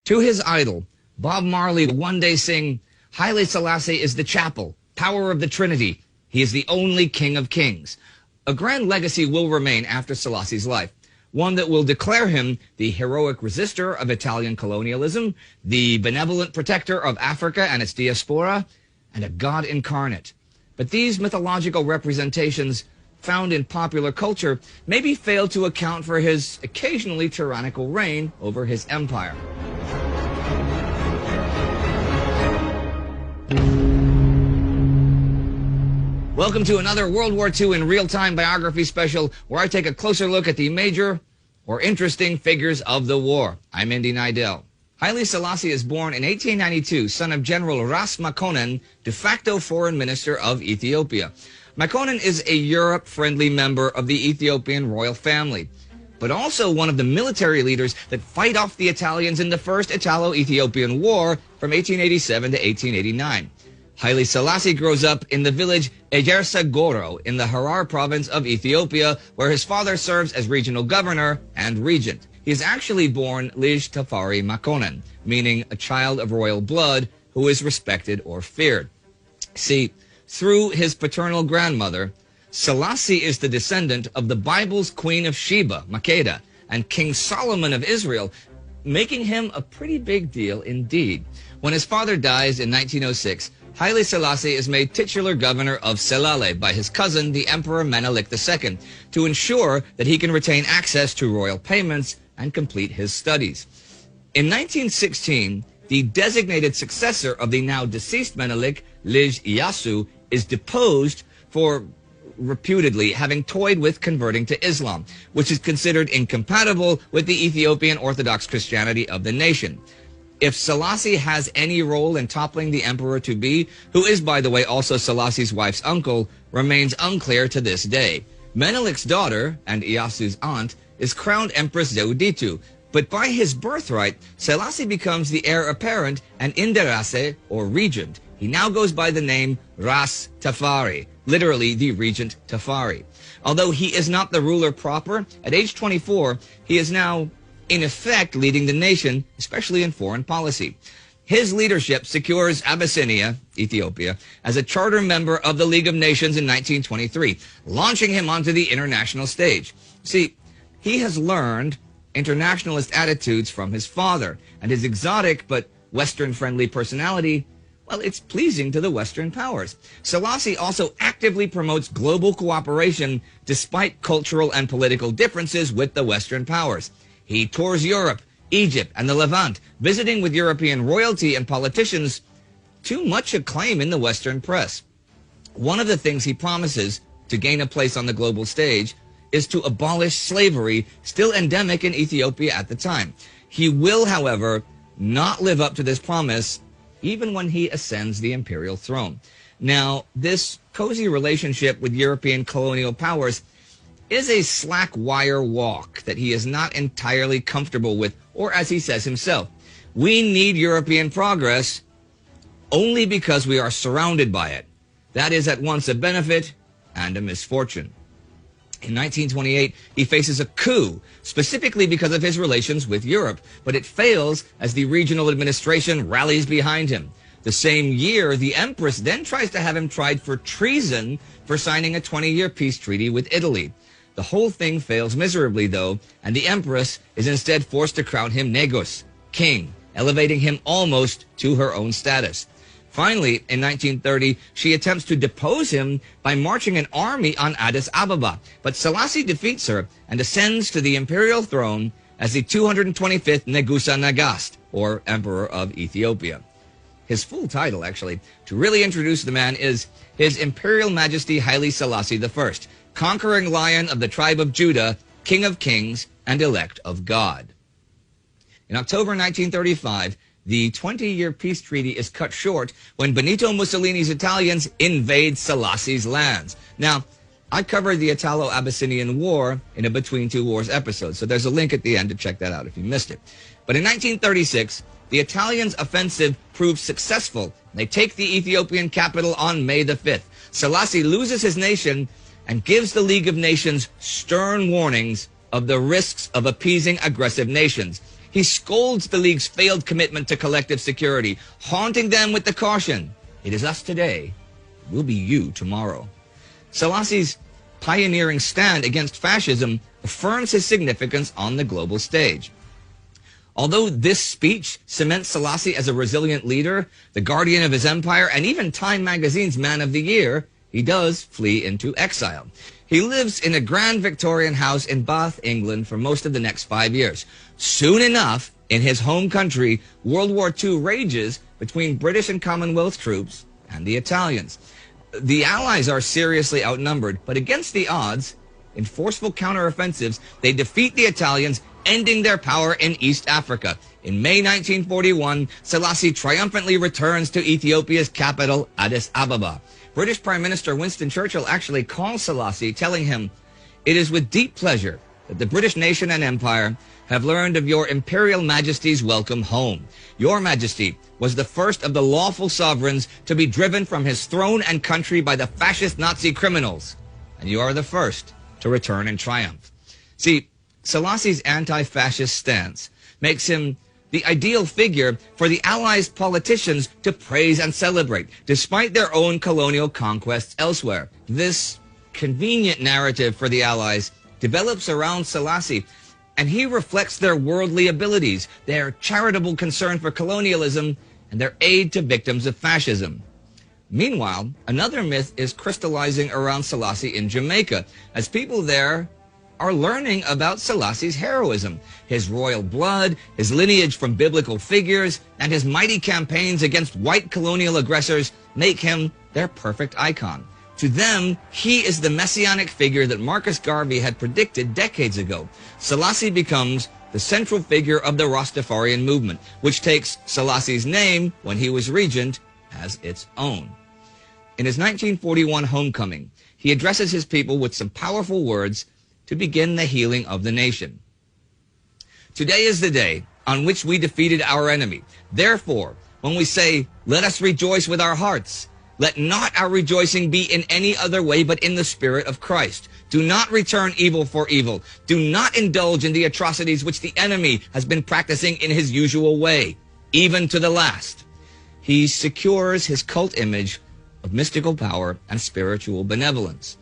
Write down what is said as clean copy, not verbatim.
To his idol, Bob Marley would one day sing, "Haile Selassie is the chapel, power of the Trinity. He is the only King of Kings." A grand legacy will remain after Selassie's life, one that will declare him the heroic resistor of Italian colonialism, the benevolent protector of Africa and its diaspora, and a god incarnate. But these mythological representations found in popular culture maybe fail to account for his occasionally tyrannical reign over his empire. Welcome to another World War II in real-time biography special, where I take a closer look at the major or interesting figures of the war. I'm Indy Nidell. Haile Selassie is born in 1892, son of General Ras Makonnen, de facto foreign minister of Ethiopia. Makonnen is a Europe-friendly member of the Ethiopian royal family, but also one of the military leaders that fight off the Italians in the First Italo-Ethiopian War from 1887 to 1889. Haile Selassie grows up in the village Ejersa Goro in the Harar province of Ethiopia, where his father serves as regional governor and regent. He is actually born Lij Tafari Makonnen, meaning a child of royal blood who is respected or feared. See, through his paternal grandmother, Selassie is the descendant of the Bible's Queen of Sheba, Makeda, and King Solomon of Israel, making him a pretty big deal indeed. When his father dies in 1906, Haile Selassie is made titular governor of Selale by his cousin, the Emperor Menelik II, to ensure that he can retain access to royal payments and complete his studies. In 1916, the designated successor of the now deceased Menelik, Lij Iyasu, is deposed for reputedly having toyed with converting to Islam, which is considered incompatible with the Ethiopian Orthodox Christianity of the nation. If Selassie has any role in toppling the emperor-to-be, who is, by the way, also Selassie's wife's uncle, remains unclear to this day. Menelik's daughter, and Iyasu's aunt, is crowned Empress Zewditu, but by his birthright, Selassie becomes the heir apparent and Inderase, or regent. He now goes by the name Ras Tafari, literally the Regent Tafari. Although he is not the ruler proper, at age 24, he is now in effect leading the nation, especially in foreign policy. His leadership secures Abyssinia, Ethiopia, as a charter member of the League of Nations in 1923, launching him onto the international stage. See, he has learned internationalist attitudes from his father, and his exotic but Western-friendly personality, well, it's pleasing to the Western powers. Selassie also actively promotes global cooperation despite cultural and political differences with the Western powers. He tours Europe, Egypt, and the Levant, visiting with European royalty and politicians to much acclaim in the Western press. One of the things he promises to gain a place on the global stage is to abolish slavery, still endemic in Ethiopia at the time. He will, however, not live up to this promise even when he ascends the imperial throne. Now, this cozy relationship with European colonial powers is a slack wire walk that he is not entirely comfortable with, or as he says himself, we need European progress only because we are surrounded by it. That is at once a benefit and a misfortune. In 1928, he faces a coup, specifically because of his relations with Europe, but it fails as the regional administration rallies behind him. The same year, the Empress then tries to have him tried for treason for signing a 20-year peace treaty with Italy. The whole thing fails miserably, though, and the Empress is instead forced to crown him Negus, king, elevating him almost to her own status. Finally, in 1930, she attempts to depose him by marching an army on Addis Ababa, but Selassie defeats her and ascends to the imperial throne as the 225th Negusa Nagast, or Emperor of Ethiopia. His full title, actually, to really introduce the man, is His Imperial Majesty Haile Selassie I, conquering lion of the tribe of Judah, King of Kings, and elect of God. In October 1935, the 20-year peace treaty is cut short when Benito Mussolini's Italians invade Selassie's lands. Now, I covered the Italo-Abyssinian War in a Between Two Wars episode, so there's a link at the end to check that out if you missed it. But in 1936, the Italians' offensive proves successful. They take the Ethiopian capital on May the 5th. Selassie loses his nation and gives the League of Nations stern warnings of the risks of appeasing aggressive nations. He scolds the League's failed commitment to collective security, haunting them with the caution, "It is us today, it will be you tomorrow." Selassie's pioneering stand against fascism affirms his significance on the global stage. Although this speech cements Selassie as a resilient leader, the guardian of his empire, and even Time magazine's Man of the Year, he does flee into exile. He lives in a grand Victorian house in Bath, England, for most of the next 5 years. Soon enough, in his home country, World War II rages between British and Commonwealth troops and the Italians. The Allies are seriously outnumbered, but against the odds, in forceful counteroffensives, they defeat the Italians, ending their power in East Africa. In May 1941, Selassie triumphantly returns to Ethiopia's capital, Addis Ababa. British Prime Minister Winston Churchill actually calls Selassie, telling him, "It is with deep pleasure that the British nation and empire have learned of your Imperial Majesty's welcome home. Your Majesty was the first of the lawful sovereigns to be driven from his throne and country by the fascist Nazi criminals, and you are the first to return in triumph." See, Selassie's anti-fascist stance makes him the ideal figure for the Allies' politicians to praise and celebrate, despite their own colonial conquests elsewhere. This convenient narrative for the Allies develops around Selassie, and he reflects their worldly abilities, their charitable concern for colonialism, and their aid to victims of fascism. Meanwhile, another myth is crystallizing around Selassie in Jamaica, as people there are learning about Selassie's heroism, his royal blood, his lineage from biblical figures, and his mighty campaigns against white colonial aggressors make him their perfect icon. To them, he is the messianic figure that Marcus Garvey had predicted decades ago. Selassie becomes the central figure of the Rastafarian movement, which takes Selassie's name, when he was regent, as its own. In his 1941 homecoming, he addresses his people with some powerful words to begin the healing of the nation. "Today is the day on which we defeated our enemy. Therefore, when we say, 'Let us rejoice with our hearts,' let not our rejoicing be in any other way but in the Spirit of Christ. Do not return evil for evil. Do not indulge in the atrocities which the enemy has been practicing in his usual way, even to the last." He secures his cult image of mystical power and spiritual benevolence.